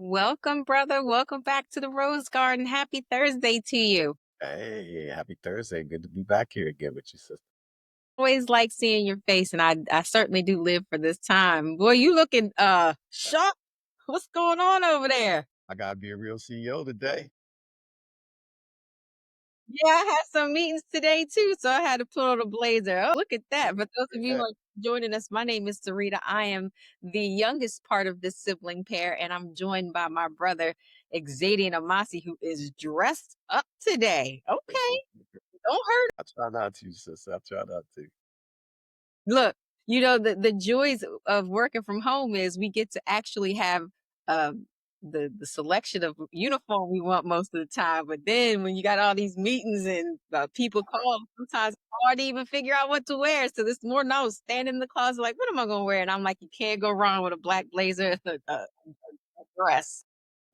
Welcome, brother. Welcome back to the Rose Garden. Happy Thursday to you. Hey, happy Thursday. Good to be back here again with you, sister. Always like seeing your face, and I certainly do live for this time. Boy, you looking shocked. What's going on over there? I gotta be a real CEO today. Yeah, I had some meetings today too, so I had to put on a blazer. Oh, look at that. For those of you Yeah. who are joining us, my name is Sarita. I am the youngest part of this sibling pair, and I'm joined by my brother, Xadian Amasi, who is dressed up today. Okay, don't hurt. I try not to, sister. I try not to. Look, the joys of working from home is we get to actually have um the selection of uniform we want most of the time. But then when you got all these meetings and people call, sometimes it's hard to even figure out what to wear. So this more now standing in the closet like, what am I gonna wear? And I'm like, you can't go wrong with a black blazer, a dress.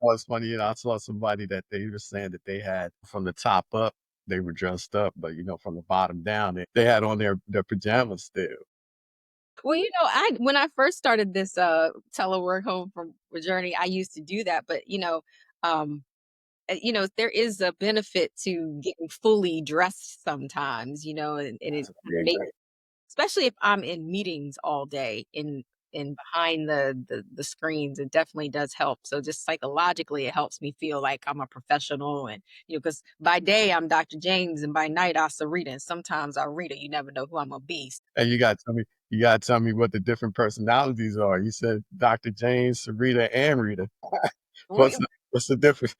Oh, it's funny, I saw somebody that they were saying that they had from the top up, they were dressed up, but from the bottom down, they had on their pajamas still. Well, I when I first started this telework home from journey, I used to do that, but um there is a benefit to getting fully dressed sometimes, and it Yeah, makes, exactly. especially if I'm in meetings all day in behind the screens, it definitely does help. So just psychologically, it helps me feel like I'm a professional, and because by day I'm Dr. James, and by night I'm Sarita, and sometimes I'll Rita. You never know who I'm gonna be. And you gotta tell me what the different personalities are. You said Dr. James, Sarita, and Rita. Re- What's the difference?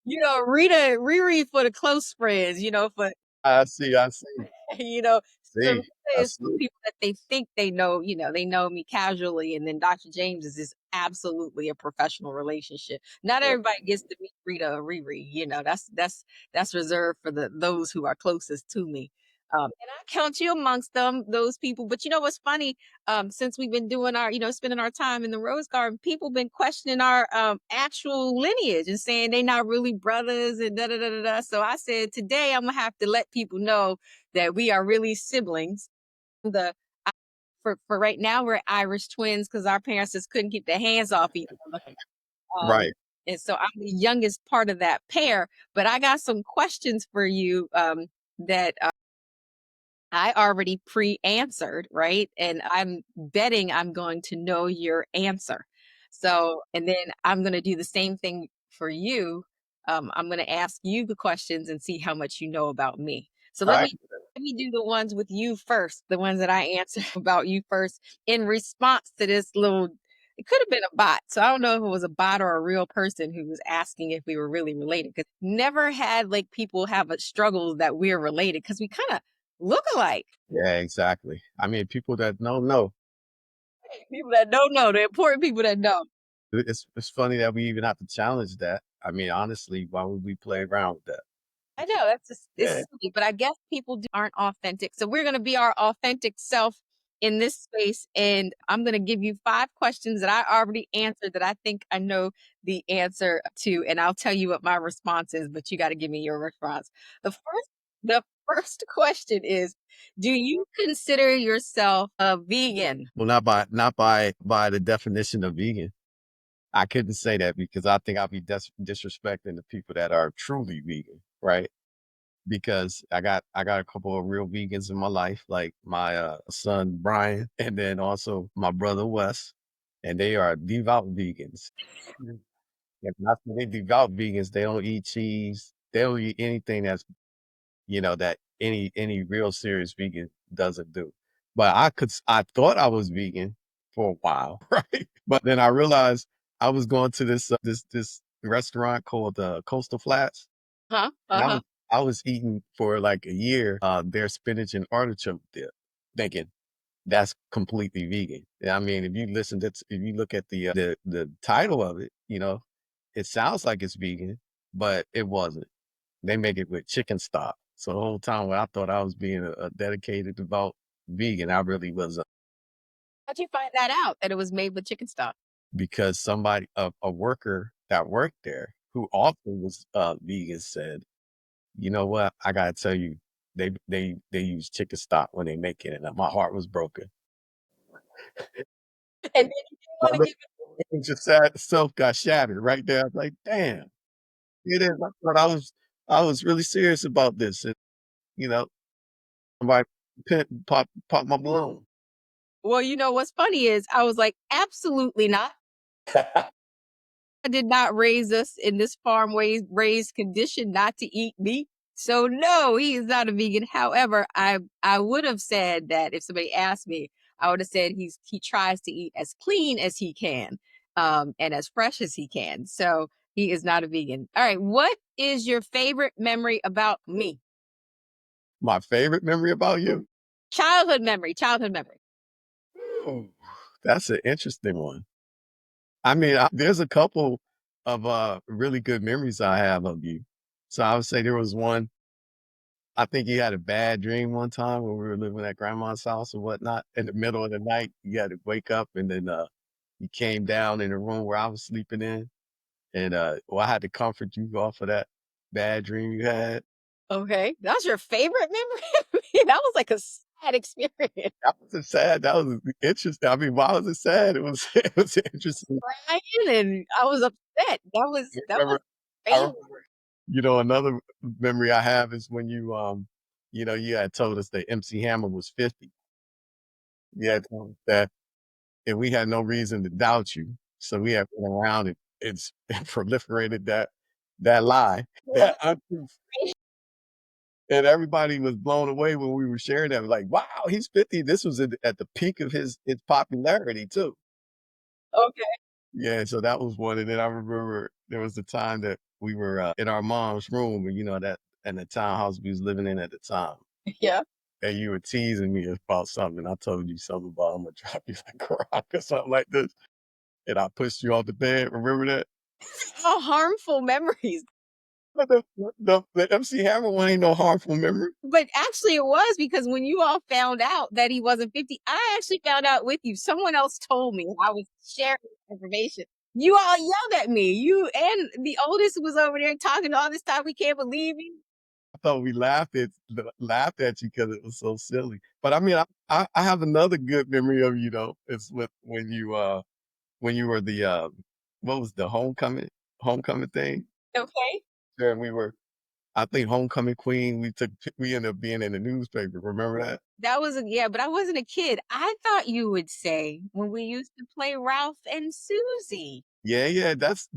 Rita, Riri for the close friends, for I see. you know, Sarita See, I is for see. people that they think they know, they know me casually, and then Dr. James is absolutely a professional relationship. Not Yeah. everybody gets to meet Rita or Riri, that's reserved for those who are closest to me. And I count you amongst those people. But you know what's funny? Since we've been doing our, spending our time in the Rose Garden, people been questioning our actual lineage and saying they not really brothers and da da da da da. So I said today I'm gonna have to let people know that we are really siblings. The for right now we're Irish twins because our parents just couldn't keep their hands off each other. Um, Right. and so I'm the youngest part of that pair. But I got some questions for you that I already pre-answered, right? And I'm betting I'm going to know your answer. So, and then I'm going to do the same thing for you. I'm going to ask you the questions and see how much you know about me. So All right. let me do the ones with you first, the ones that I answer about you first in response to this little. It could have been a bot. So I don't know if it was a bot or a real person who was asking if we were really related. Because never had like people have a struggles that we're related because we kind of look alike. Yeah, exactly. I mean, people that know. People that don't know, the important people that know. It's funny that we even have to challenge that. I mean, honestly, why would we play around with that? I know that's just it's Yeah. silly, but I guess aren't authentic. So we're gonna be our authentic self in this space, and I'm gonna give you 5 questions that I already answered that I think I know the answer to, and I'll tell you what my response is, but you got to give me your response. The first question is, do you consider yourself a vegan? Well, not by the definition of vegan. I couldn't say that because I think I'll be disrespecting the people that are truly vegan, right? Because I got a couple of real vegans in my life, like my son Brian, and then also my brother Wes, and they are devout vegans. Mm. If not, they devout vegans. They don't eat cheese. They don't eat anything that any real serious vegan doesn't do. But I thought I was vegan for a while, right? But then I realized I was going to this restaurant called Coastal Flats, Huh? and Uh-huh. I was eating for like a year their spinach and artichoke dip, thinking that's completely vegan. I mean, if you look at the title of it, it sounds like it's vegan, but it wasn't. They make it with chicken stock. So the whole time when I thought I was being a dedicated, devout vegan, I really was How'd you find that out that it was made with chicken stock? because a worker that worked there who also was vegan said, you know what, I gotta tell you, they use chicken stock when they make it, and my heart was broken. And then you didn't want to give it. And just sad self got shattered right there. I was like, damn, it is. I thought I was really serious about this. And, you know, my pop my balloon. Well, you know what's funny is I was like, absolutely not. I did not raise us in this farm raised condition not to eat meat. So no, he is not a vegan. However, I would have said that if somebody asked me, I would have said he tries to eat as clean as he can, and as fresh as he can. So he is not a vegan. All right, what is your favorite memory about me? My favorite memory about you? Childhood memory, childhood memory. Ooh, that's an interesting one. I mean, there's a couple of really good memories I have of you. So I would say there was one. I think you had a bad dream one time when we were living at grandma's house or whatnot. In the middle of the night, you had to wake up, and then you came down in the room where I was sleeping in, and well, I had to comfort you off of that bad dream you had. Okay, that's your favorite memory. That was like a sad experience. That wasn't sad. That was interesting. I mean, why was it sad? It was it was interesting. Crying and I was upset. I That was remember, I favorite. remember. Another memory I have is when you had told us that MC Hammer was 50. You had told us that, and we had no reason to doubt you. So we had went around and it's and proliferated that lie, that untruth. And everybody was blown away when we were sharing that. Like, wow, he's 50. This was at the peak of his popularity too. Okay. Yeah, so that was one. And then I remember there was the time that we were in our mom's room, and that in the townhouse we was living in at the time. Yeah. And you were teasing me about something. I told you something about I'm gonna drop you like a rock or something like this. And I pushed you off the bed. Remember that? How harmful memories. But the MC Hammer one ain't no harmful memory. But actually it was because when you all found out that he wasn't 50, I actually found out with you. Someone else told me. I was sharing information. You all yelled at me. You and the oldest was over there talking all this time. We can't believe you. I thought we laughed at you because it was so silly. But I mean, I have another good memory of you though. It's with when you were the what was the homecoming thing? Okay. And we were, I think, homecoming queen. We ended up being in the newspaper. Remember that? That was a yeah, but I wasn't a kid. I thought you would say when we used to play Ralph and Susie. Yeah, yeah. That's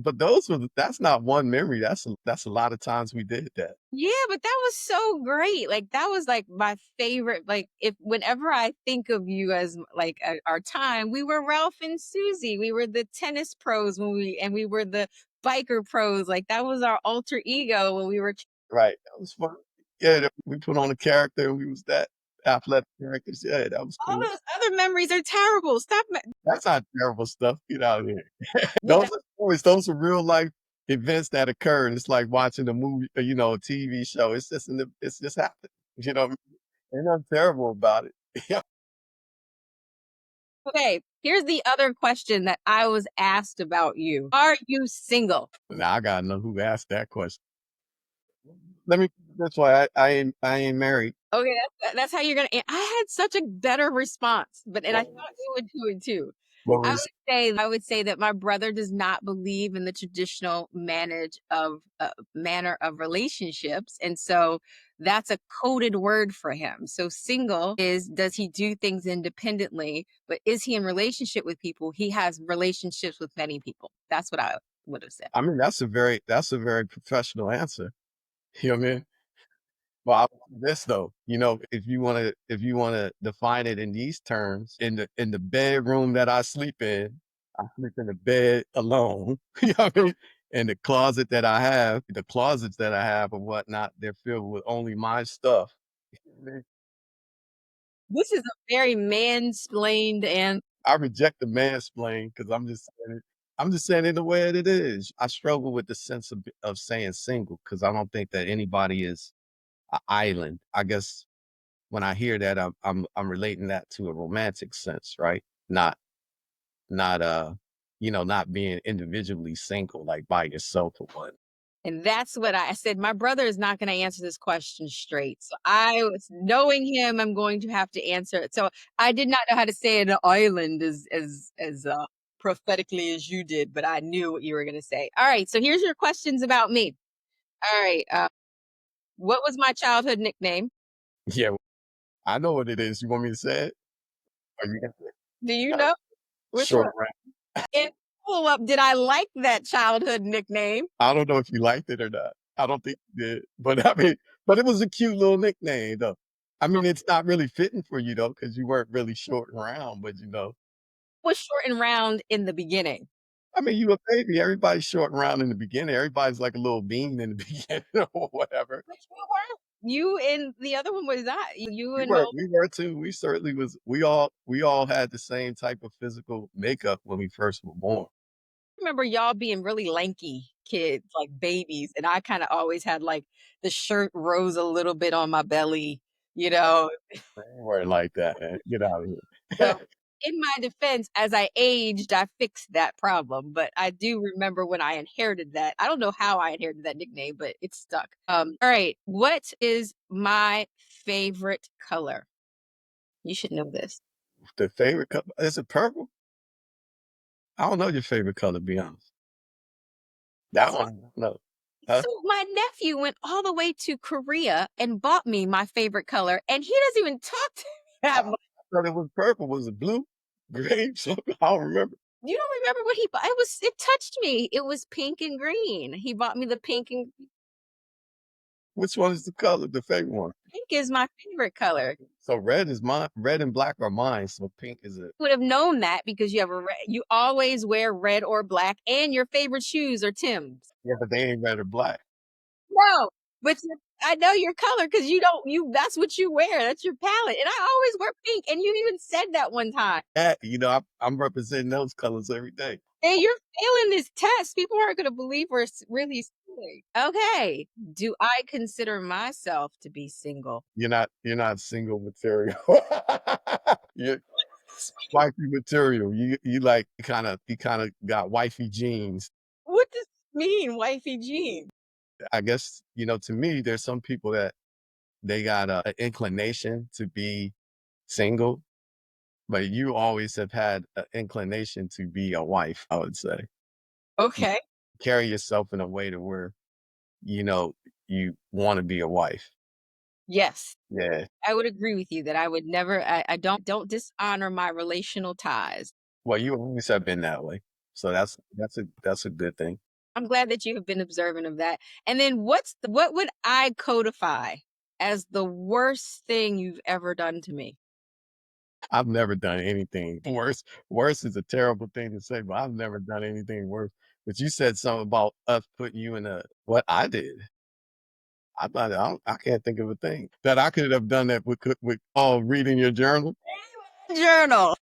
not one memory. That's a lot of times we did that. Yeah, but that was so great. Like that was like my favorite. Like if whenever I think of you as like our time, we were Ralph and Susie. We were the tennis pros and we were the biker pros. Like that was our alter ego when we were Right. That was fun. Yeah, we put on a character and we was that athletic characters. Yeah, that was all cool. those other memories are terrible. That's not terrible stuff. Get out of here. Yeah, Those are stories. Those are real life events that occurred. It's like watching a movie, a TV show. It's just happened. Ain't nothing terrible about it. Yeah. okay, here's the other question that I was asked about you. Are you single? Now I gotta know who asked that question. Let me. That's why I ain't married. Okay, that's how you're gonna. I had such a better response, and I What thought you would do it too. was I would say that my brother does not believe in the traditional manner of relationships, and so that's a coded word for him. So single is does he do things independently, but is he in relationship with people? He has relationships with many people. That's what I would have said. I mean, that's a very professional answer. You know what I mean? Well, I'll say this though, if you wanna define it in these terms, in the bedroom that I sleep in, I sleep in the bed alone. You know what I mean? And the closets that I have or whatnot, they're filled with only my stuff. This is a very mansplained and I reject the mansplain because I'm just saying it the way it is. I struggle with the sense of saying single because I don't think that anybody is an island. I guess when I hear that, I'm relating that to a romantic sense, right? Not being individually single, like by yourself or what. that's what I said. My brother is not going to answer this question straight. So I was knowing him, I'm going to have to answer it. So I did not know how to say an island as prophetically as you did, but I knew what you were going to say. All right. So here's your questions about me. All right. What was my childhood nickname? Yeah, I know what it is. You want me to say it? Or you got Do you got a know which short one? round? And follow up, did I like that childhood nickname? I don't know if you liked it or not. I don't think you did, but I mean, but it was a cute little nickname though. I mean, it's not really fitting for you though, because you weren't really short and round, but Was short and round in the beginning. I mean, you a baby. Everybody's short and round in the beginning. Everybody's like a little bean in the beginning or whatever. But you weren't. You and the other one was that. You We and were Mo. we were too. We certainly was we all had the same type of physical makeup when we first were born. Remember y'all being really lanky kids, like babies, and I kinda always had, like, the shirt rose a little bit on my belly, you know? We weren't like that, man. Get out of So, here. in my defense, as I aged, I fixed that problem, but I do remember when I inherited that. I don't know how I inherited that nickname, but it stuck. Alright, what is my favorite color? You should know this. The favorite color is it purple? I don't know your favorite color, to be honest. That one, no. Huh? So my nephew went all the way to Korea and bought me my favorite color, and he doesn't even talk to me that I much. thought it was purple. Was it blue? Green? Something? I don't remember. You don't remember what he bought? It touched me. It was pink and green. He bought me the Which one is the color, the favorite one? pink is my favorite color. So red is mine. Red and black are mine. So pink is it. Would have known that because you always wear red or black, and your favorite shoes are Tim's. Yeah, but they ain't red or black. No, but I know your color because you don't you that's what you wear. That's your palette. And I always wear pink. And you even said that one time. That I'm representing those colors every day. Hey, you're failing this test. People aren't gonna believe we're really silly. Okay. Do I consider myself to be single? You're not single material. You're wifey material. You like you kinda got wifey genes. What does this mean, wifey jeans? I guess, to me, there's some people that they got an inclination to be single, but you always have had an inclination to be a wife, I would say. You Okay. carry yourself in a way to where, you know, you wanna be a wife. Yes. Yeah. I would agree with you that I would never I don't dishonor my relational ties. Well, you always have been that way. So that's a good thing. I'm glad that you have been observant of that. And then what would I codify as the worst thing you've ever done to me? I've never done anything worse. Worse is a terrible thing to say, but I've never done anything worse. But you said something about us putting you in a what I did. I can't think of a thing that I could have done that with all reading your journal. Journal.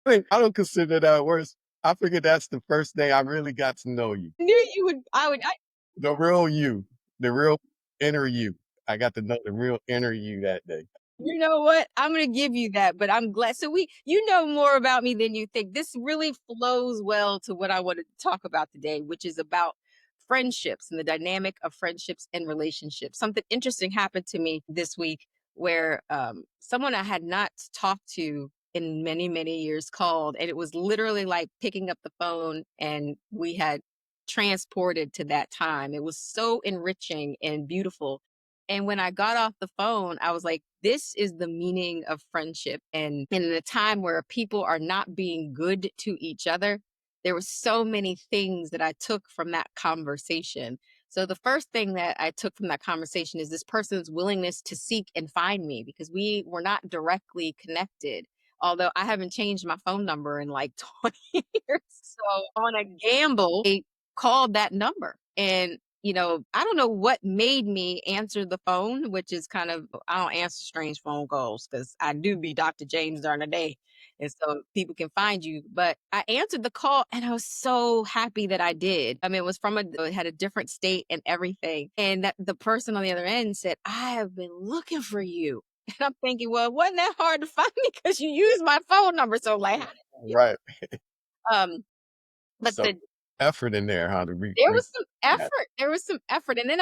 I don't consider that worse. I figured that's the first day I really got to know you. Knew you would I The real you, the real inner you. I got to know the real inner you that day. You know what? I'm gonna give you that, but I'm glad. So you know more about me than you think. This really flows well to what I wanted to talk about today, which is about friendships and the dynamic of friendships and relationships. Something interesting happened to me this week where someone I had not talked to in many, many years called, and it was literally like picking up the phone and we had transported to that time. It was so enriching and beautiful, and when I got off the phone, I was like, this is the meaning of friendship. And in a time where people are not being good to each other, there were so many things that I took from that conversation. So the first thing that I took from that conversation is this person's willingness to seek and find me because we were not directly connected. Although I haven't changed my phone number in like 20 years. So on a gamble, they called that number. And I don't know what made me answer the phone, which is kind of, I don't answer strange phone calls because I do be Dr. James during the day. And so people can find you. But I answered the call and I was so happy that I did. I mean, it was it had a different state and everything. And that the person on the other end said, I have been looking for you. And I'm thinking, well, it wasn't that hard to find me because you used my phone number. So like, how did you Right. um, but So effort in there, huh? To there reach was some that. effort, there was some effort, and then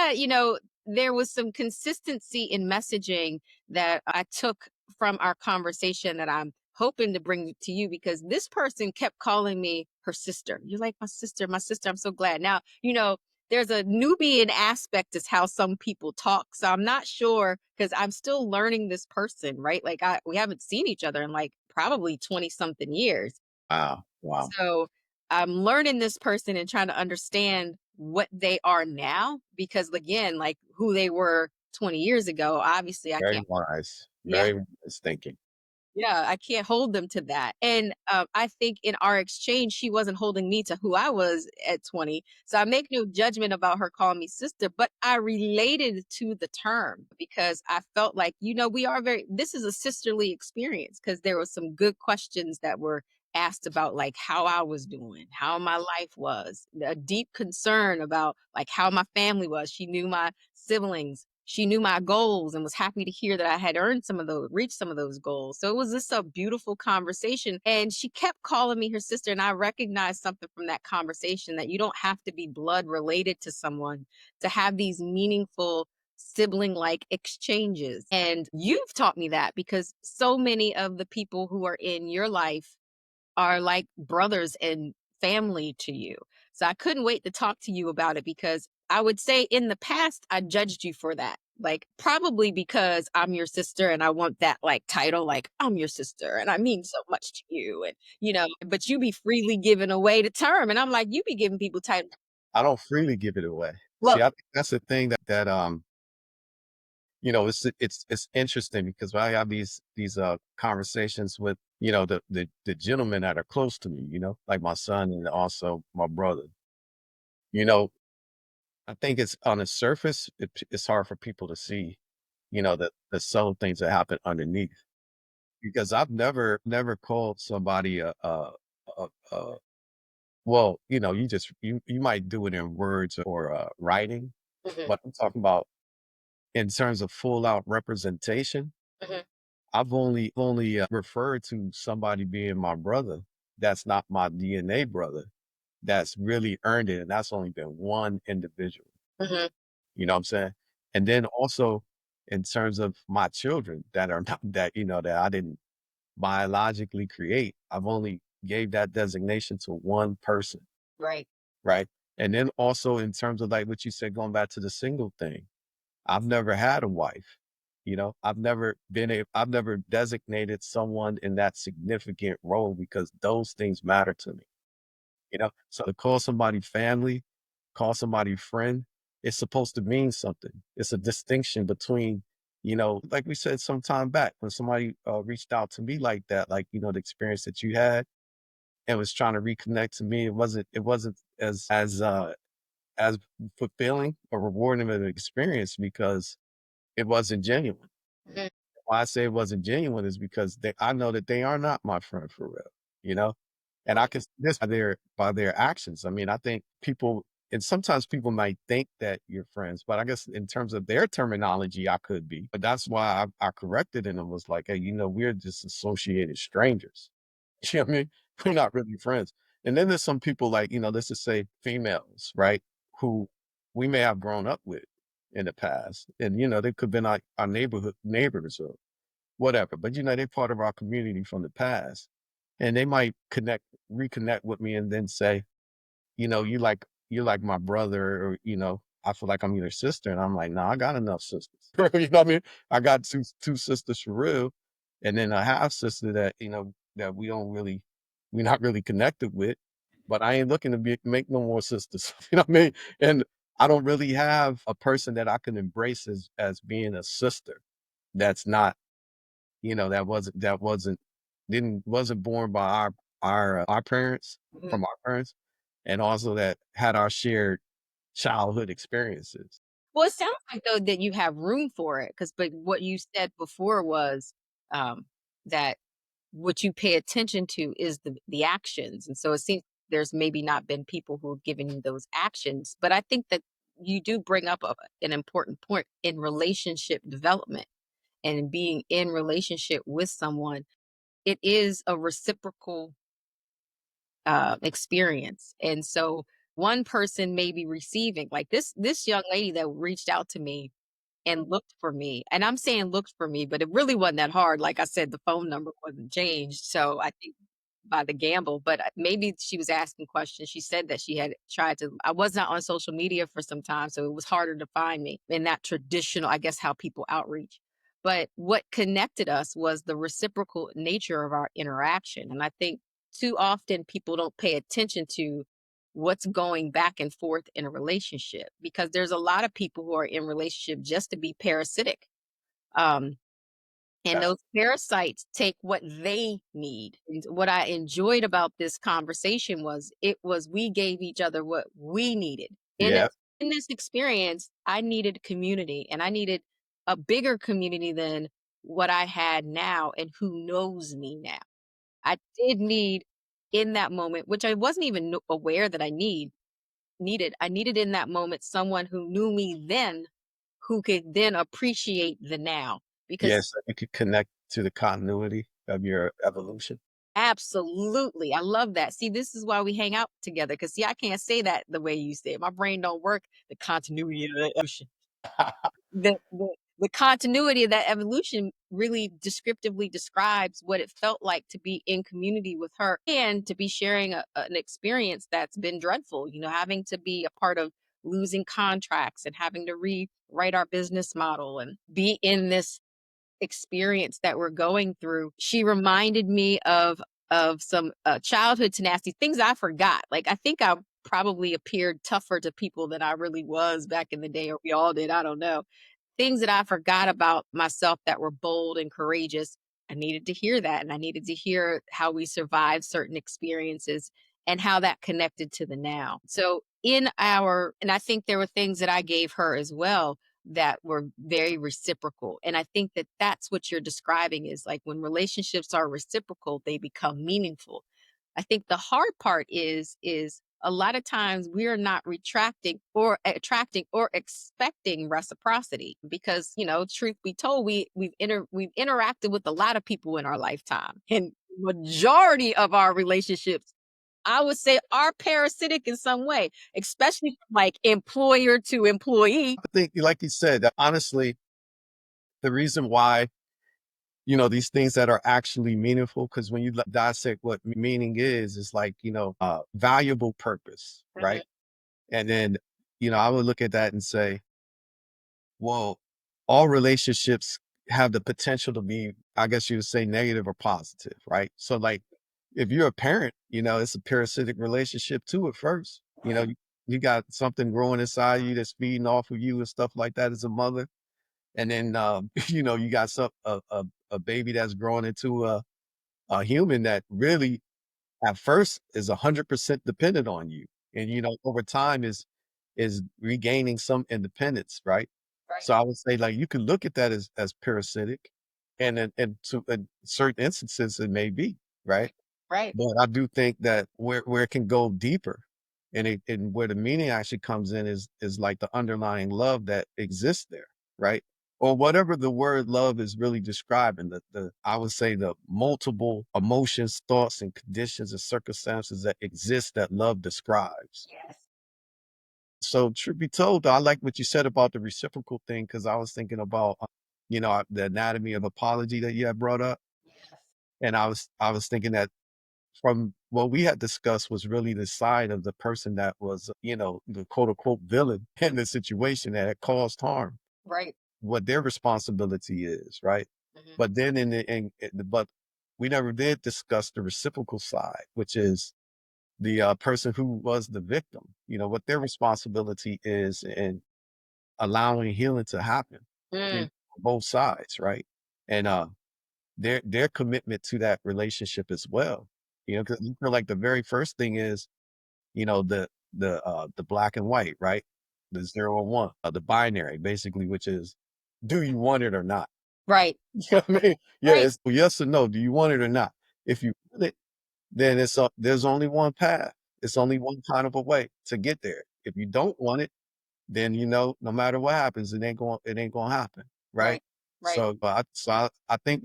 there was some consistency in messaging that I took from our conversation that I'm hoping to bring it to you because this person kept calling me her sister. You're like my sister, my sister. I'm so glad. Now, there's a Nubian aspect is how some people talk. So I'm not sure because I'm still learning this person, right? Like we haven't seen each other in like probably 20 something years. Wow. Wow. So I'm learning this person and trying to understand what they are now because again, like who they were 20 years ago, obviously I Very can't. wise. Yeah. Very wise thinking. Yeah, I can't hold them to that. And I think in our exchange, she wasn't holding me to who I was at 20. So I make no judgment about her calling me sister, but I related to the term because I felt like, this is a sisterly experience because there were some good questions that were asked about like how I was doing, how my life was, a deep concern about like how my family was. She knew my siblings. She knew my goals and was happy to hear that I had reached some of those goals. So it was just a beautiful conversation. And she kept calling me her sister. And I recognized something from that conversation that you don't have to be blood related to someone to have these meaningful sibling like exchanges. And you've taught me that because so many of the people who are in your life are like brothers and family to you. So I couldn't wait to talk to you about it because I would say in the past, I judged you for that. Like, probably because I'm your sister and I want that like title, like, I'm your sister and I mean so much to you. And, but you be freely giving away the term. And I'm like, you be giving people titles. I don't freely give it away. See, Well, I think that's the thing it's interesting because I have these conversations with, the gentlemen that are close to me, like my son and also my brother. You know, I think it's on the surface, it's hard for people to see, the subtle things that happen underneath. Because I've never called somebody a well, you might do it in words or writing, mhm, but I'm talking about in terms of full out representation. mhm, I've only referred to somebody being my brother that's not my DNA brother, that's really earned it, and that's only been one individual, mhm, you know what I'm saying? And then also in terms of my children that are not that I didn't biologically create, I've only gave that designation to one person, right. right? And then also in terms of like what you said, going back to the single thing, I've never had a wife. I've never designated someone in that significant role because those things matter to me. So to call somebody family, call somebody friend, it's supposed to mean something. It's a distinction between, like we said some time back when somebody reached out to me like that, like, the experience that you had and was trying to reconnect to me. It wasn't as fulfilling or rewarding of an experience because it wasn't genuine. Mhm, Why I say it wasn't genuine is because I know that they are not my friend for real, you know? And I right. can see this by their actions. I mean, I think people and sometimes people might think that you're friends, but I guess in terms of their terminology, I could be. But that's why I corrected it and was like, hey, we're just associated strangers. You know what I mean? We're not really friends. And then there's some people like, let's just say females, right? Who we may have grown up with in the past. And, they could have been our neighborhood neighbors or whatever. But, they're part of our community from the past. And they might reconnect with me and then say, you're like my brother, or, I feel like I'm your sister. And I'm like, no, I got enough sisters. You know what I mean? I got two sisters for real. And then a half sister that, that we're not really connected with. But I ain't looking to make no more sisters. You know what I mean? And I don't really have a person that I can embrace as being a sister. That's not, that wasn't born by our parents, Mhm. from our parents, and also that had our shared childhood experiences. Well, it sounds like though that you have room for it, because but what you said before was that what you pay attention to is the actions, and so it seems there's maybe not been people who have given you those actions, but I think that you do bring up an important point in relationship development and being in relationship with someone. It is a reciprocal experience, and so one person may be receiving like this young lady that reached out to me. and looked for me. And I'm saying looked for me, but it really wasn't that hard. Like I said, the phone number wasn't changed. So I think by the gamble, but maybe she was asking questions. She said that she had tried to, I was not on social media for some time, so it was harder to find me in that traditional, I guess, how people outreach. But what connected us was the reciprocal nature of our interaction. And I think too often people don't pay attention to what's going back and forth in a relationship because there's a lot of people who are in relationship just to be parasitic. Um, and That's those parasites take what they need. And what I enjoyed about this conversation was it was we gave each other what we needed. yeah. In this experience, I needed community and I needed a bigger community than what I had now and who knows me now. I did need in that moment, which I wasn't even aware that needed. I needed in that moment someone who knew me then, who could then appreciate the now. Because Yes, you could connect to the continuity of your evolution. absolutely, I love that. See, this is why we hang out together. Cause see, I can't say that the way you say it. My brain don't work the continuity of the evolution. The continuity of that evolution really descriptively describes what it felt like to be in community with her and to be sharing an experience that's been dreadful, having to be a part of losing contracts and having to rewrite our business model and be in this experience that we're going through. She reminded me of some childhood tenacity things I forgot. Like I think I probably appeared tougher to people than I really was back in the day, or we all did. I don't know things that I forgot about myself that were bold and courageous. I needed to hear that. And I needed to hear how we survived certain experiences and how that connected to the now. So, and I think there were things that I gave her as well that were very reciprocal. And I think that that's what you're describing is like when relationships are reciprocal, they become meaningful. I think the hard part is a lot of times we are not retracting or attracting or expecting reciprocity because truth be told we've interacted with a lot of people in our lifetime and majority of our relationships I would say are parasitic in some way, especially from like employer to employee. I think, like you said, that honestly, the reason why, these things that are actually meaningful, because when you dissect what meaning is like, valuable purpose, Mhm. right? And then, I would look at that and say, well, all relationships have the potential to be, I guess you would say, negative or positive, right? So, like, if you're a parent, it's a parasitic relationship too at first. You got something growing inside you that's feeding off of you and stuff like that as a mother. And then, you got a baby that's growing into a human that really at first is 100% dependent on you. And, over time is regaining some independence, right? Right. So I would say like you can look at that as parasitic and to in certain instances it may be, right? Right. But I do think that where it can go deeper and where the meaning actually comes in is like the underlying love that exists there, right? Or whatever the word love is really describing, the I would say the multiple emotions, thoughts, and conditions and circumstances that exist that love describes. Yes. So truth be told, though, I like what you said about the reciprocal thing because I was thinking about the anatomy of apology that you had brought up. Yes. And I was thinking that from what we had discussed was really the side of the person that was, the quote unquote villain in the situation that had caused harm, Right. what their responsibility is, right? Mhm. But then but we never did discuss the reciprocal side, which is the person who was the victim, what their responsibility is in allowing healing to happen Mm, in both sides, right? And their commitment to that relationship as well. Because you feel like the very first thing is, the black and white, right? The 0 or 1, the binary, basically, which is, do you want it or not? right. You know what I mean? Yeah, Right. it's yes or no. Do you want it or not? If you want it, then there's only one path. It's only one kind of a way to get there. If you don't want it, then no matter what happens, it ain't gonna happen, right? Right. Right. So I think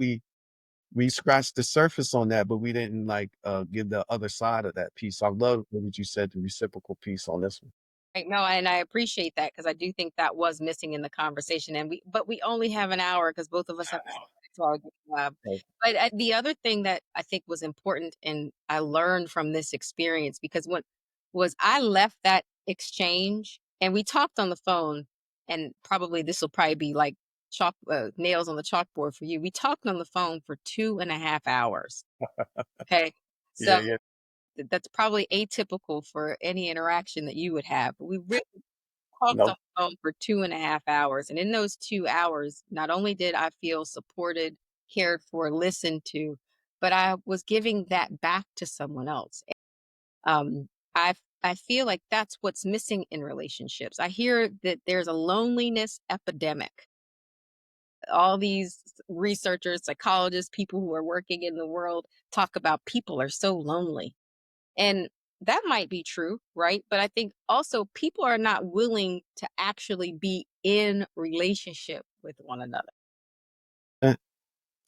we scratched the surface on that, but we didn't like give the other side of that piece. I love what you said, the reciprocal piece on this one. Right, no, and I appreciate that because I do think that was missing in the conversation, and we only have an hour because both of us have to Wow. to our job. Oh, But, the other thing that I think was important and I learned from this experience because what was I left that exchange and we talked on the phone, and probably this will probably be like nails on the chalkboard for you. We talked on the phone for 2.5 hours, okay? So, yeah, yeah. that's probably atypical for any interaction that you would have, but we really talked on No. the phone for 2.5 hours. And in those 2 hours, not only did I feel supported, cared for, listened to, but I was giving that back to someone else. I I feel like that's what's missing in relationships. I hear that there's a loneliness epidemic. All these researchers, psychologists, people who are working in the world talk about people are so lonely. And that might be true, right? But I think also people are not willing to actually be in relationship with one another. Eh,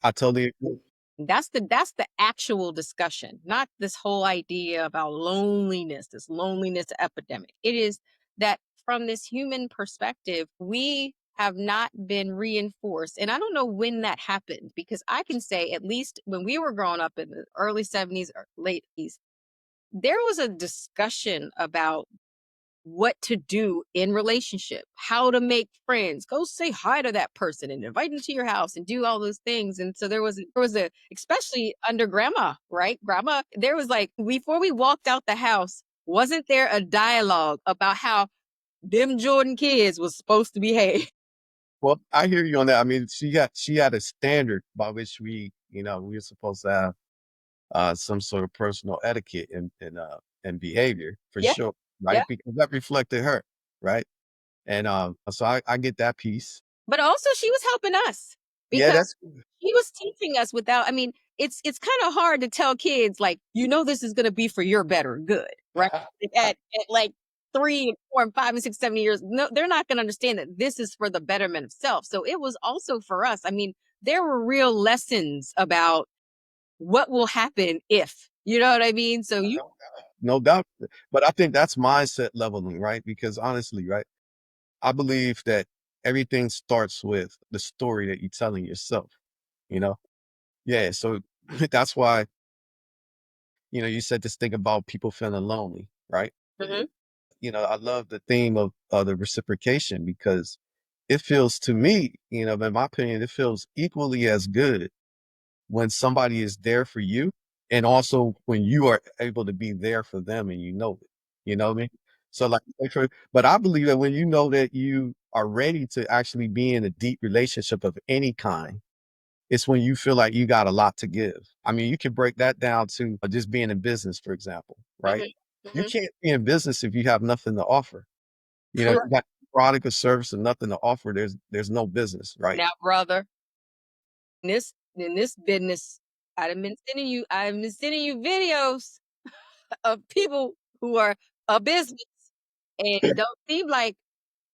I totally agree. That's the actual discussion, not this whole idea about loneliness, this loneliness epidemic. It is that from this human perspective, we have not been reinforced. And I don't know when that happened because I can say at least when we were growing up in the early 70s or late 80s, there was a discussion about what to do in relationship, how to make friends, go say hi to that person and invite them to your house and do all those things. And so there was a especially under grandma, right? Grandma, there was like before we walked out the house, wasn't there a dialogue about how them Jordan kids was supposed to behave? Well, I hear you on that. I mean, she had a standard by which we were supposed to have some sort of personal etiquette and behavior for Yeah, sure, yeah. right? Because that reflected her, right? And so I get that piece. But also she was helping us Yeah, because that's he was teaching us without I mean, it's kinda hard to tell kids, like, "You know this is gonna be for your better good," right? At, like, 3 and 4 and 5 and 6, 7 years, no, they're not gonna understand that this is for the betterment of self, so it was also for us. I mean, there were real lessons about what will happen if, you know what I mean? So you no doubt. But I think that's mindset leveling, right? Because honestly, right, I believe that everything starts with the story that you're telling yourself, you know? Yeah. So that's why, you said this thing about people feeling lonely, right? Mhm. I love the theme of the reciprocation because it feels to me, in my opinion, it feels equally as good when somebody is there for you and also when you are able to be there for them and you know it. You know what I mean? So but I believe that when you know that you are ready to actually be in a deep relationship of any kind, it's when you feel like you got a lot to give. I mean, you can break that down to just being in business, for example, right? Mhm. You Mhm. can't be in business if you have nothing to offer. If Correct. you got product or service and nothing to offer, there's no business, right? Now, brother, in this business, I've been sending you videos of people who are a business, and it don't seem like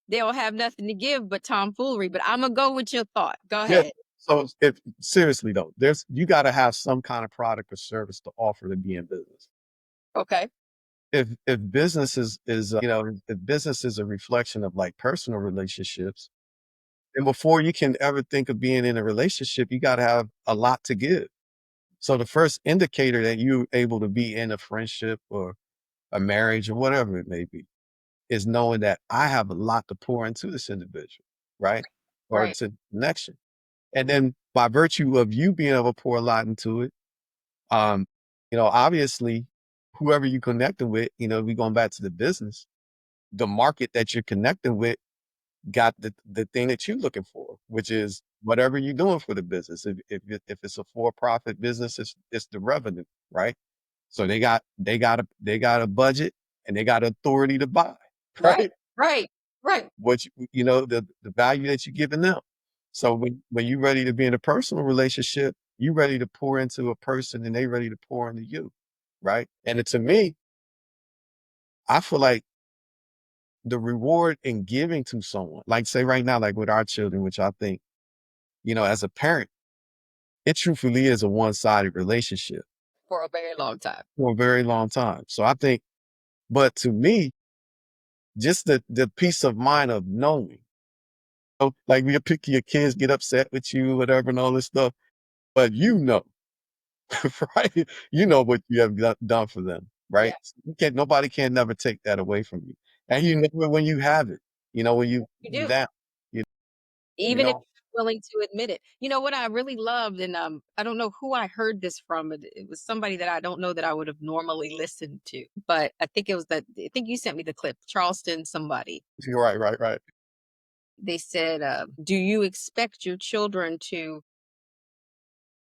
they don't have nothing to give but tomfoolery, but Imma go with your thought. Go Yeah. ahead. So if seriously though, you gotta have some kind of product or service to offer to be in business. Okay. If business if business is a reflection of like personal relationships, then before you can ever think of being in a relationship, you gotta have a lot to give. So the first indicator that you're able to be in a friendship or a marriage or whatever it may be is knowing that I have a lot to pour into this individual, right? Or Right. it's a connection. And then by virtue of you being able to pour a lot into it, um, obviously, whoever you connecting with, we going back to the business, the market that you're connecting with got the thing that you're looking for, which is whatever you're doing for the business. If it's a for-profit business, it's the revenue, right? So they got a budget and they got authority to buy, Right. right? Right. Right. The value that you're giving them. So when you're ready to be in a personal relationship, you ready to pour into a person and they ready to pour into you, right? And to me, I feel like the reward in giving to someone, like say right now, like with our children, which I think, as a parent, it truthfully is a one-sided relationship For a very long time. for a very long time. So I think, but to me, just the peace of mind of knowing. Oh, like you pick your kids get upset with you, whatever, and all this stuff, but you know, right? You know what you have done for them, Yeah, right? You can't, nobody can never take that away from you. And you know it when you have it, when you you do. down, you, you Even if know, you're willing to admit it. You know what I really loved, and I don't know who I heard this from, but it was somebody that I don't know that I would have normally listened to. But I think it was that I think you sent me the clip, Charleston somebody. you're right, right, right. They said, "Do you expect your children to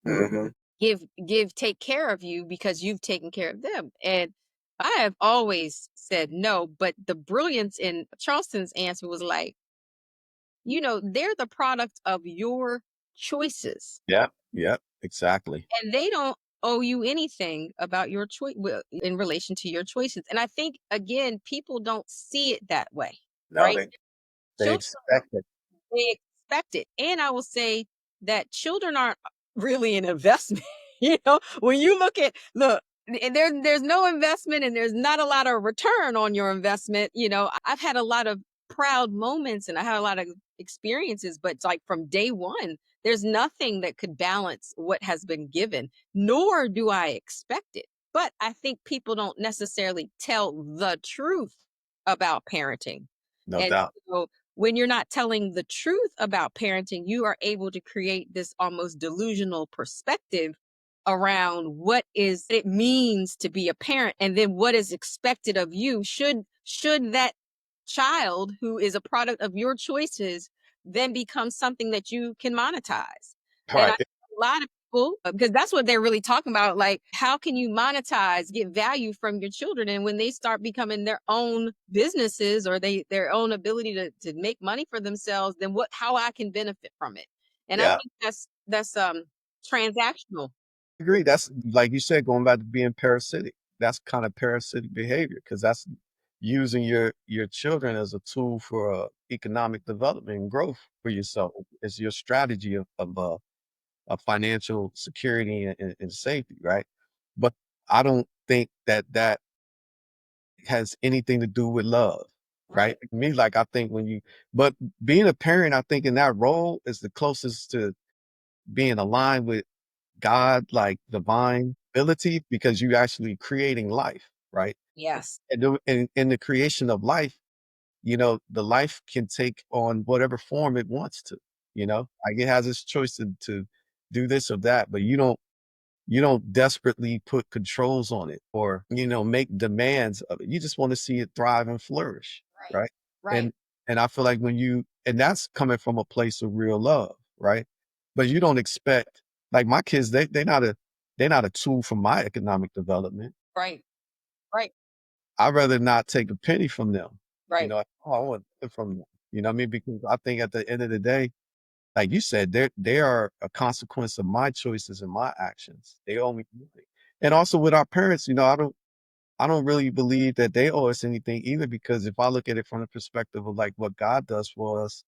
Mhm. take care of you because you've taken care of them?" And I have always said no, but the brilliance in Charleston's answer was like, they're the product of your choices, Yeah, yeah, exactly. and they don't owe you anything about your choice in relation to your choices. And I think again, people don't see it that way, No, right? they Children, expect it. they expect it. And I will say that children aren't really an investment. When you look, there's no investment and there's not a lot of return on your investment. I've had a lot of proud moments and I had a lot of experiences, but it's like from day one, there's nothing that could balance what has been given, nor do I expect it. But I think people don't necessarily tell the truth about parenting. No And doubt. so when you're not telling the truth about parenting, you are able to create this almost delusional perspective around what is it means to be a parent and then what is expected of you should that child who is a product of your choices then become something that you can monetize. All And right. a lot of people, because that's what they're really talking about, like how can you monetize, get value from your children, and when they start becoming their own businesses or their own ability to make money for themselves, then what how I can benefit from it. And I Yeah. think that's transactional. Agree. That's like you said, going back to being parasitic. That's kind of parasitic behavior because that's using your children as a tool for economic development and growth for yourself. It's your strategy of financial security and safety, right? But I don't think that that has anything to do with love, right? Right. Me, like I think when you, but being a parent, I think in that role is the closest to being aligned with God, like divine ability, because you actually creating life, right? Yes. And in the creation of life, the life can take on whatever form it wants to, like it has its choice to do this or that, but you don't desperately put controls on it or, make demands of it. You just want to see it thrive and flourish, Right. right? Right. And and I feel like and that's coming from a place of real love, right? But you don't expect like my kids, they're not a tool for my economic development. Right. Right. I'd rather not take a penny from them. Right. Oh, I want it from them. You know what I mean? Because I think at the end of the day, like you said, they are a consequence of my choices and my actions. They owe me nothing. And also with our parents, I don't really believe that they owe us anything either, because if I look at it from the perspective of like what God does for us,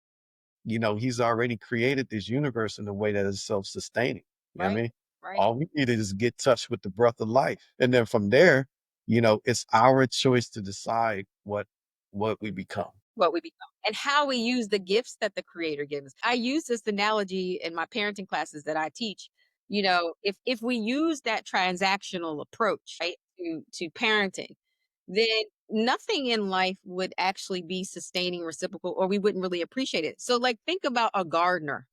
He's already created this universe in a way that is self-sustaining. You know what I Right. mean? Right. All we need is get touched with the breath of life. And then from there, it's our choice to decide what we become. What we become and how we use the gifts that the creator gives. I use this analogy in my parenting classes that I teach. If we use that transactional approach, right, to parenting, then nothing in life would actually be sustaining reciprocal or we wouldn't really appreciate it. So like think about a gardener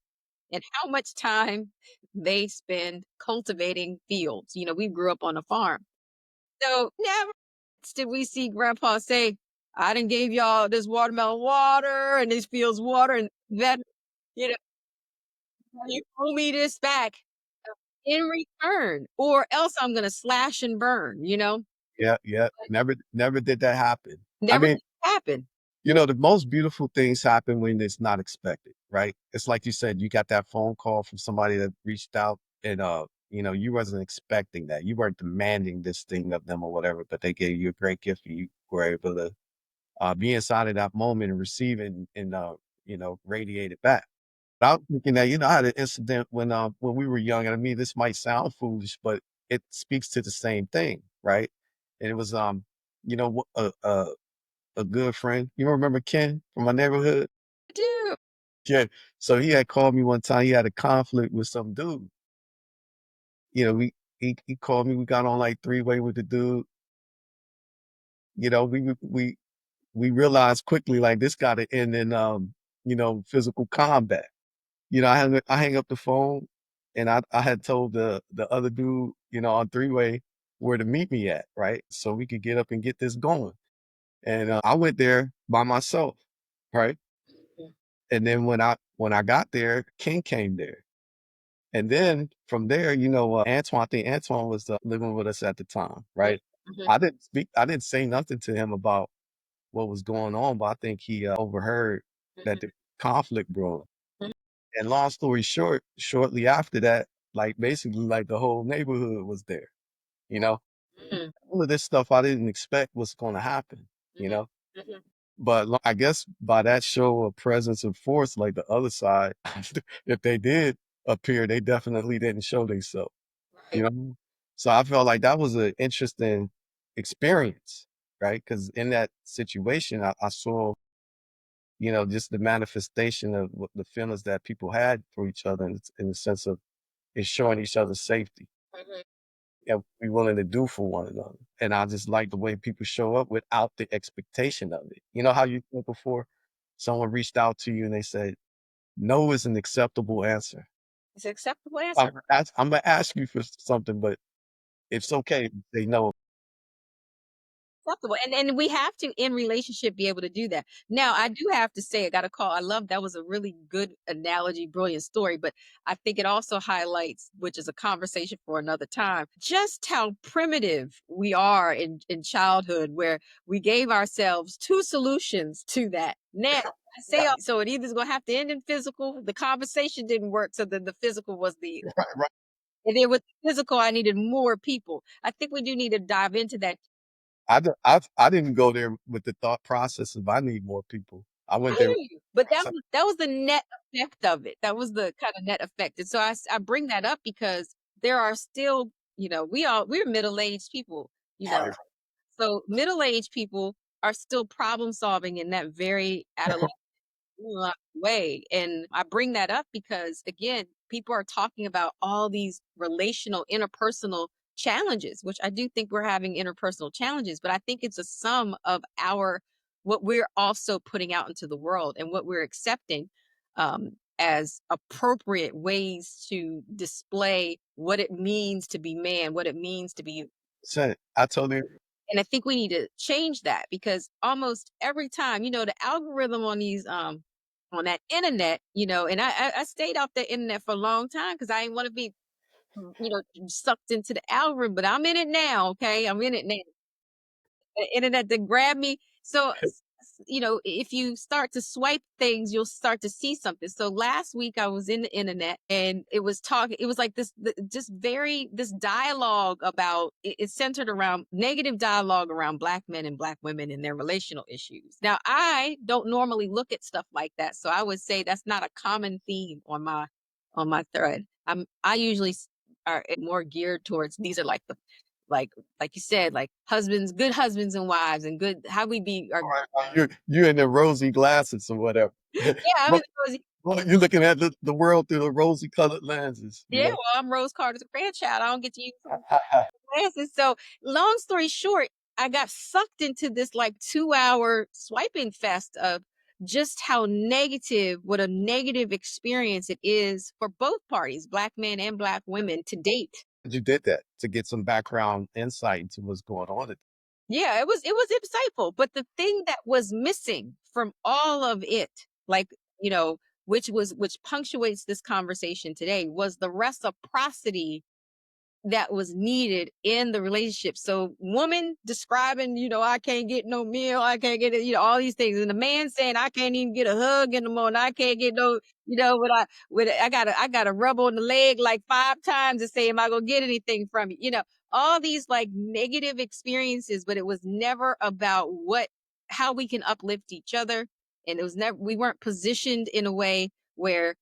and how much time they spend cultivating fields. We grew up on a farm. So never did we see grandpa say, I done gave y'all this watermelon water and these fields water and that, you know, you owe me this back in return, or else I'm gonna slash and burn. Yeah, yeah. But Never did that happen. I never mean, happened. the most beautiful things happen when it's not expected, right? It's like you said, you got that phone call from somebody that reached out and you wasn't expecting that. You weren't demanding this thing of them or whatever, but they gave you a great gift and you were able to be inside of that moment and receive it and radiate it back. But I was thinking that, I had an incident when we were young, and I mean this might sound foolish, but it speaks to the same thing, right? And it was a good friend. You remember Ken from my neighborhood? do. Yeah. So he had called me one time. He had a conflict with some dude. You know, he called me. We got on like three-way with the dude. You know, we realized quickly like this got to end in physical combat. You know, I hang up the phone, and I had told the other dude, on three-way where to meet me at, right? So we could get up and get this going. And I went there by myself, right? Mm, And then when I got there, King came there. And then from there, Antoine, I think Antoine was living with us at the time, mm, right? mhm, I didn't say nothing to him about what was going on, but I think he overheard that mhm, the conflict brewing. mhm, And long story short, shortly after that, like basically like the whole neighborhood was there, you know? mhm, All of this stuff I didn't expect was going to happen, you mhm, know? mhm. But I guess by that show of presence and force, like the other side, if they did appear, they definitely didn't show themselves, you Right. know? So I felt like that was an interesting experience, right? Because in that situation, I saw, just the manifestation of what the feelings that people had for each other in the sense of ensuring each other's safety Mhm. and be willing to do for one another. And I just like the way people show up without the expectation of it. You know how you think before someone reached out to you and they said, no is an acceptable answer. It's an acceptable answer. I'm gonna ask you for something, but it's okay if they know. Acceptable, and we have to, in relationship, be able to do that. Now, I do have to say, I got a call. I love that was a really good analogy, brilliant story, but I think it also highlights, which is a conversation for another time, just how primitive we are in childhood, where we gave ourselves two solutions to that. Now, I say so it either's gonna have to end in physical. The conversation didn't work, so then the physical was the Right, right. and then with physical, I needed more people. I think we do need to dive into that. I didn't go there with the thought process of I need more people. I I went there. hear you, but So, that was the net effect of it. That was the kind of net effect, and so I bring that up because there are still, we're middle-aged people, you know, right, so middle-aged people are still problem solving in that very adolescent way. And I bring that up because, again, people are talking about all these relational, interpersonal challenges, which I do think we're having interpersonal challenges, but I think it's a sum of what we're also putting out into the world and what we're accepting as appropriate ways to display what it means to be man, what it means to be. so I totally And I think we need to change that because almost every time, the algorithm on that internet, and I stayed off the internet for a long time because I didn't want to be, sucked into the algorithm, but I'm in it now. Okay. I'm in it now. The internet that grabbed me. So, if you start to swipe things, you'll start to see something. So last week I was in the internet and it was like this dialogue about it's centered around negative dialogue around black men and black women and their relational issues. Now, I don't normally look at stuff like that. So I would say that's not a common theme on my thread. I usually are more geared towards these are like like you said, like good husbands and wives, and good how we be are. right. You're in the rosy glasses or whatever. Yeah, I'm in Ro- the rosy. well, you're looking at the world through the rosy colored lenses, Yeah, well, I'm Rose Carter's grandchild. I don't get to use glasses. So, long story short, I got sucked into this like 2 hour swiping fest of just how negative, what a negative experience it is for both parties, black men and black women to date. You did that to get some background insight into what's going on. Yeah, it was insightful, but the thing that was missing from all of it, like, which punctuates this conversation today, was the reciprocity that was needed in the relationship. So woman describing, I can't get no meal, I can't get it, all these things. And the man saying I can't even get a hug in the morning. I can't get no, I gotta rub on the leg like 5 times to say, am I gonna get anything from you? All these like negative experiences, but it was never about how we can uplift each other. And it was never we weren't positioned in a way where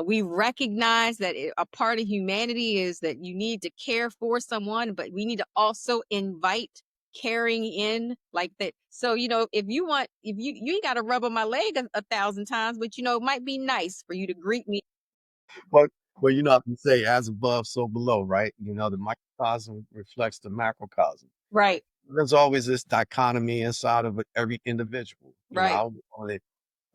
we recognize that a part of humanity is that you need to care for someone, but we need to also invite carrying in like that. So, if you ain't got to rub on my leg a thousand times, but it might be nice for you to greet me. But you know, I can say as above, so below, right? You know, the microcosm reflects the macrocosm. Right, There's always this dichotomy inside of every individual. You know, right. I would call it,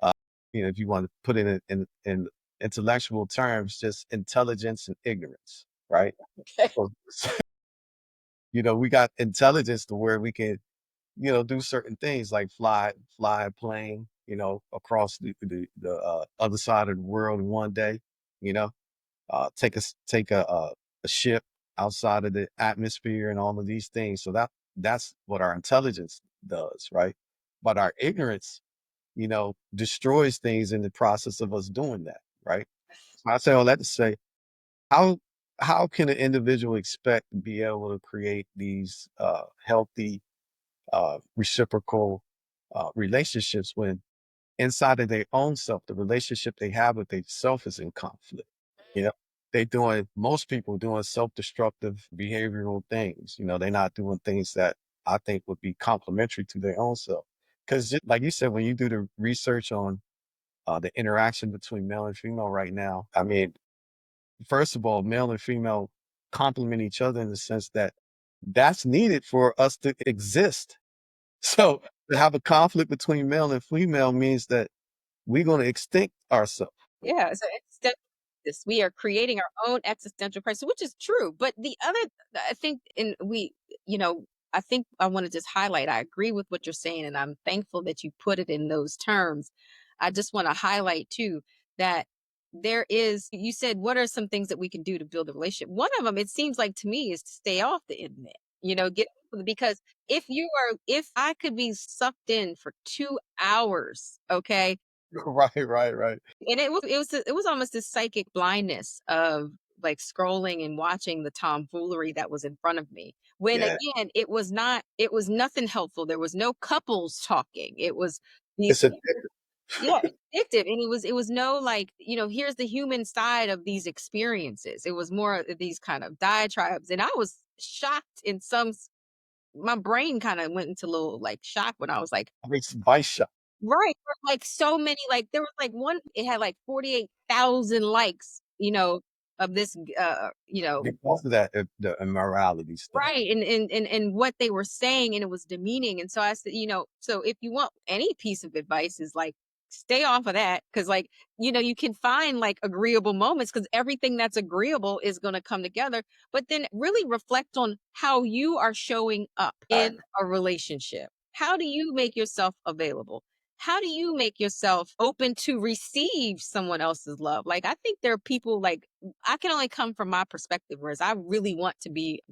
uh, you know, if you want to put it in intellectual terms, just intelligence and ignorance, right? Okay. So, you know, we got intelligence to where we can, you know, do certain things like fly a plane, you know, across the other side of the world in one day, you know, take a ship outside of the atmosphere and all of these things. So that's what our intelligence does, right? But our ignorance, you know, destroys things in the process of us doing that, right? So I say all that to say, how how can an individual expect to be able to create these healthy reciprocal relationships when inside of their own self, the relationship they have with themselves is in conflict. You know, most people doing self-destructive behavioral things. You know, they're not doing things that I think would be complementary to their own self. Because, like you said, when you do the research on the interaction between male and female right now, I mean, first of all, male and female complement each other in the sense that that's needed for us to exist. So to have a conflict between male and female means that we're gonna extinct ourselves. Yeah, so instead this we are creating our own existential crisis, which is true. But the other, I think, you know, I think I want to just highlight. I agree with what you're saying, and I'm thankful that you put it in those terms. I just want to highlight too that there is. You said, what are some things that we can do to build a relationship? One of them, it seems like to me, is to stay off the internet. Get because if I could be sucked in for 2 hours, okay, Right, right, right. and it was almost this psychic blindness of like scrolling and watching the tomfoolery that was in front of me. When Yeah, again, it was nothing helpful. There was no couples talking. It was these it's a yeah, addictive. And it was no like, here's the human side of these experiences. It was more of these kind of diatribes. And I was shocked in my brain kind of went into a little like shock when I was like, it's vice shop. right, like, so many like, there was, like, one it had, like, 48,000 likes, of this, Because of that, the immorality stuff. right, and what they were saying, and it was demeaning, and so I said, so if you want any piece of advice is, like, stay off of that, because like, you can find, like, agreeable moments, because everything that's agreeable is gonna come together, but then really reflect on how you are showing up Right. in a relationship. How do you make yourself available? How do you make yourself open to receive someone else's love? Like, I think there are people like I can only come from my perspective, whereas I really want to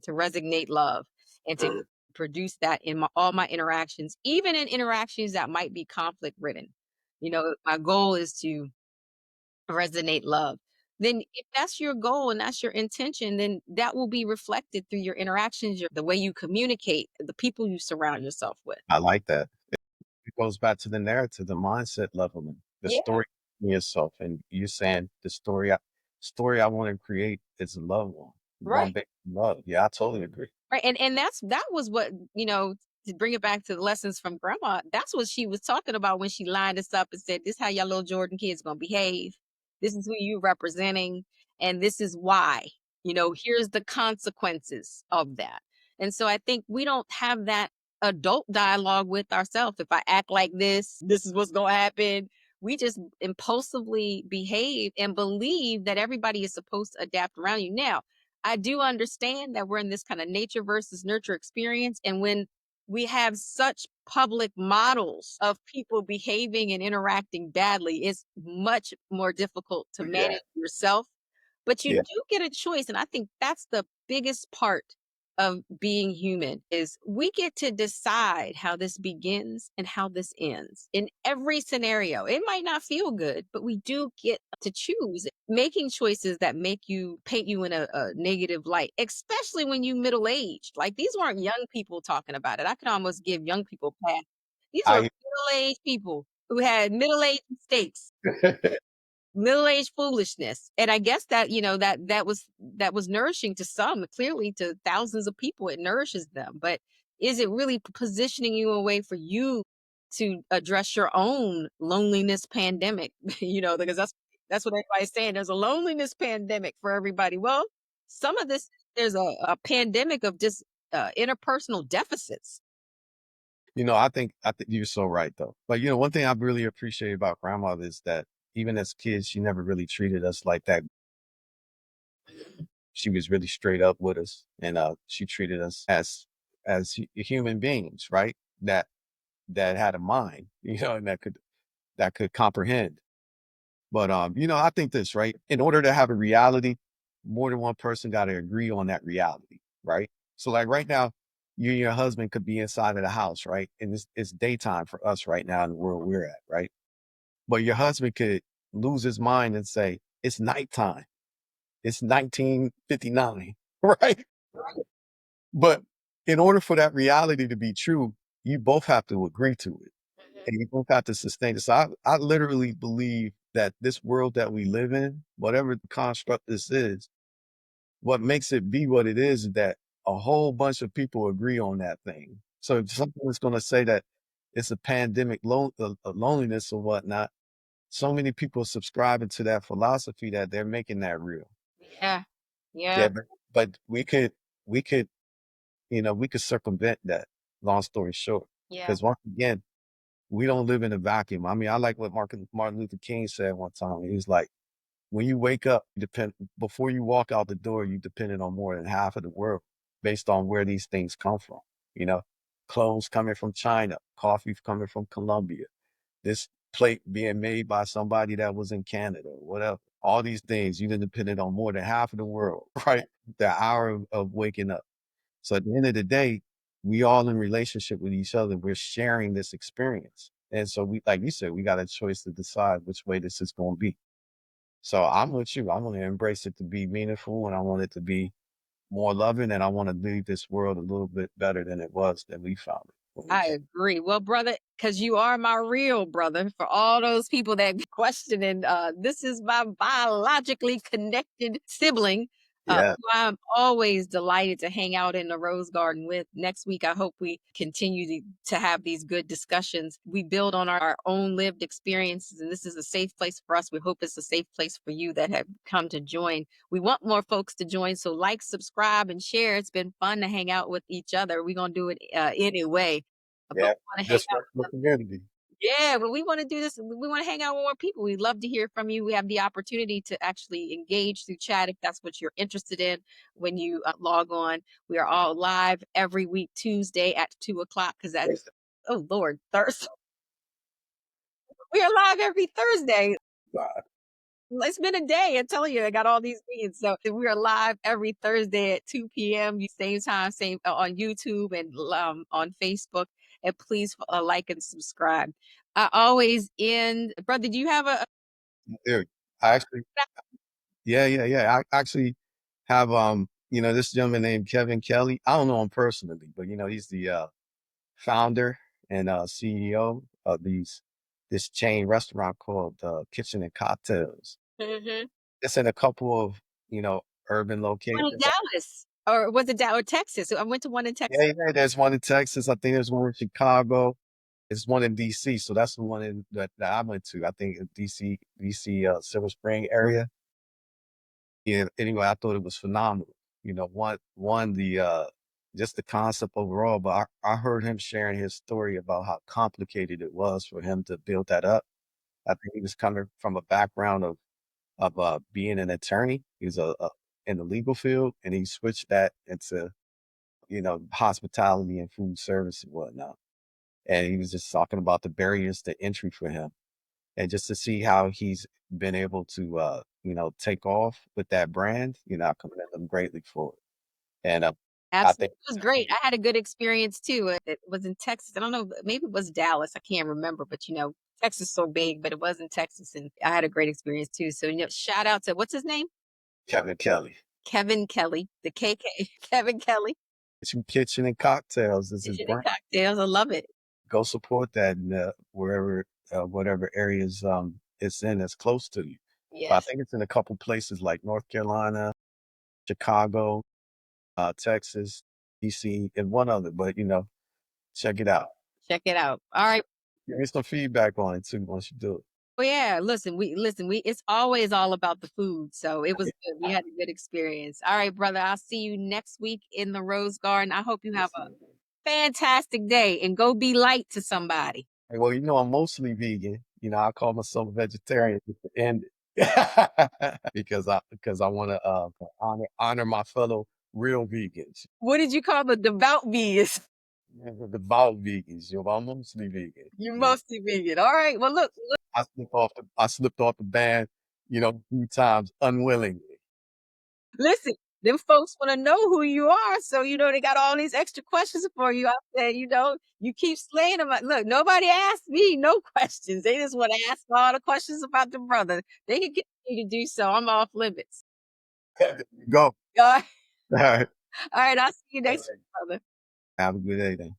resonate love and to produce that in all my interactions, even in interactions that might be conflict ridden. My goal is to resonate love. Then, if that's your goal and that's your intention, then that will be reflected through your interactions, the way you communicate, the people you surround yourself with. I like that. It goes back to the narrative, the mindset level, and the Yeah, story in yourself, and you saying the story I wanna create is a love one, one right. based on love. Yeah, I totally agree. Right, and that was what, to bring it back to the lessons from grandma, that's what she was talking about when she lined us up and said, "This how your little Jordan kids gonna behave. This is who you representing, and this is why. Here's the consequences of that." And so I think we don't have that adult dialogue with ourselves. If I act like this is what's gonna happen. We just impulsively behave and believe that everybody is supposed to adapt around you. Now, I do understand that we're in this kind of nature versus nurture experience. And when we have such public models of people behaving and interacting badly, it's much more difficult to Yeah, manage yourself. But you yeah. do get a choice. And I think that's the biggest part of being human is we get to decide how this begins and how this ends in every scenario. It might not feel good, but we do get to choose making choices that make you paint you in a negative light, especially when you middle aged. Like these weren't young people talking about it. I can almost give young people pass. These were I middle aged people who had middle aged mistakes, middle-aged foolishness. And I guess that, that was nourishing to some, clearly to thousands of people, it nourishes them. But is it really positioning you a way for you to address your own loneliness pandemic? Because that's what everybody's saying. There's a loneliness pandemic for everybody. Well, some of this there's a pandemic of just interpersonal deficits. I think you're so right though. But one thing I really appreciate about grandmother is that even as kids, she never really treated us like that. She was really straight up with us, and she treated us as human beings, right? That had a mind, and that could comprehend. But I think this, right? In order to have a reality, more than one person got to agree on that reality, right? So, like right now, you and your husband could be inside of the house, right? And it's daytime for us right now in the world we're at, right? But your husband could lose his mind and say, it's nighttime. It's 1959, right? But in order for that reality to be true, you both have to agree to it and you both have to sustain it. So I literally believe that this world that we live in, whatever the construct this is, what makes it be what it is that a whole bunch of people agree on that thing. So if someone's going to say that it's a pandemic loneliness or whatnot, so many people subscribing to that philosophy that they're making that real. Yeah. Yeah. Yeah, but we could circumvent that, long story short. Yeah. Because once again, we don't live in a vacuum. I mean, I like what Martin Luther King said one time. He was like, when you wake up, before you walk out the door, you depended on more than half of the world based on where these things come from. You know, clothes coming from China, coffee coming from Colombia, this plate being made by somebody that was in Canada, whatever. All these things, you depended on more than half of the world, right? The hour of waking up. So at the end of the day, we all in relationship with each other. We're sharing this experience. And so we, like you said, we got a choice to decide which way this is going to be. So I'm with you. I want to embrace it to be meaningful and I want it to be more loving and I want to leave this world a little bit better than it was than we found it when we I came. agree. Well, brother, because you are my real brother, for all those people that be questioning, this is my biologically connected sibling. Yeah. Who I'm always delighted to hang out in the Rose Garden with. Next week, I hope we continue to have these good discussions. We build on our own lived experiences, and this is a safe place for us. We hope it's a safe place for you that have come to join. We want more folks to join, so like, subscribe, and share. It's been fun to hang out with each other. We're going to do it anyway. But Yeah. we wanna hang Just out for the community. yeah, but we wanna do this we wanna hang out with more people. We'd love to hear from you. We have the opportunity to actually engage through chat if that's what you're interested in when you, log on. We are all live every week, Tuesday at 2 o'clock because that's Praise oh, Lord, Thurs we are live every Thursday. God. It's been a day. I'm telling you, I got all these meetings. So we are live every Thursday at 2 p.m. Same time, same on YouTube and on Facebook. And please like and subscribe. I always end, brother. Do you have There. I actually, yeah, yeah, yeah. I actually have, this gentleman named Kevin Kelly. I don't know him personally, but he's the founder and CEO of this chain restaurant called Kitchen and Cocktails. Mhm. It's in a couple of urban One in locations. Dallas or was it Dallas or Texas? I went to one in Texas. Yeah, yeah. There's one in Texas. I think there's one in Chicago. There's one in DC. So that's the one that I went to. I think in DC, Silver Spring area. Yeah. Anyway, I thought it was phenomenal. One just the concept overall. But I heard him sharing his story about how complicated it was for him to build that up. I think he was coming from a background of being an attorney. He's in the legal field, and he switched that into hospitality and food service and whatnot. And he was just talking about the barriers to entry for him, and just to see how he's been able to take off with that brand. I commend him greatly for it. And I Absolutely. think It was great. I had a good experience too. It was in Texas. I don't know, maybe it was Dallas. I can't remember, but Texas is so big, but it was in Texas and I had a great experience too. So, shout out to what's his name? Kevin Kelly, Kevin Kelly, the KK, Kevin Kelly, Kitchen and Cocktails is his Kitchen and brand. Cocktails. I love it. Go support that in wherever, whatever areas it's in that's close to you. But I Yes. think it's in a couple places like North Carolina, Chicago, Texas. DC and one other, but check it out. Check it out. All right. Give me some feedback on it too once you do it. Well, yeah, listen, we it's always all about the food. So it was good. We had a good experience. All right, brother. I'll see you next week in the Rose Garden. I hope you have a fantastic day and go be light to somebody. Hey, well, I'm mostly vegan. I call myself a vegetarian at the end because I want to honor my fellow real vegans, What did you call the devout vegans? the devout vegans. I'm mostly vegan. You mostly vegan. All right. Well, look, I slipped off the band, a few times unwillingly. listen, them folks want to know who you are. So, they got all these extra questions for you out there. You keep slaying them. Look, nobody asked me no questions. They just want to ask all the questions about the brother. They can continue to do so. I'm off limits. Go. All right. All right. All right. I'll see you All next right. week, brother. Have a good day then.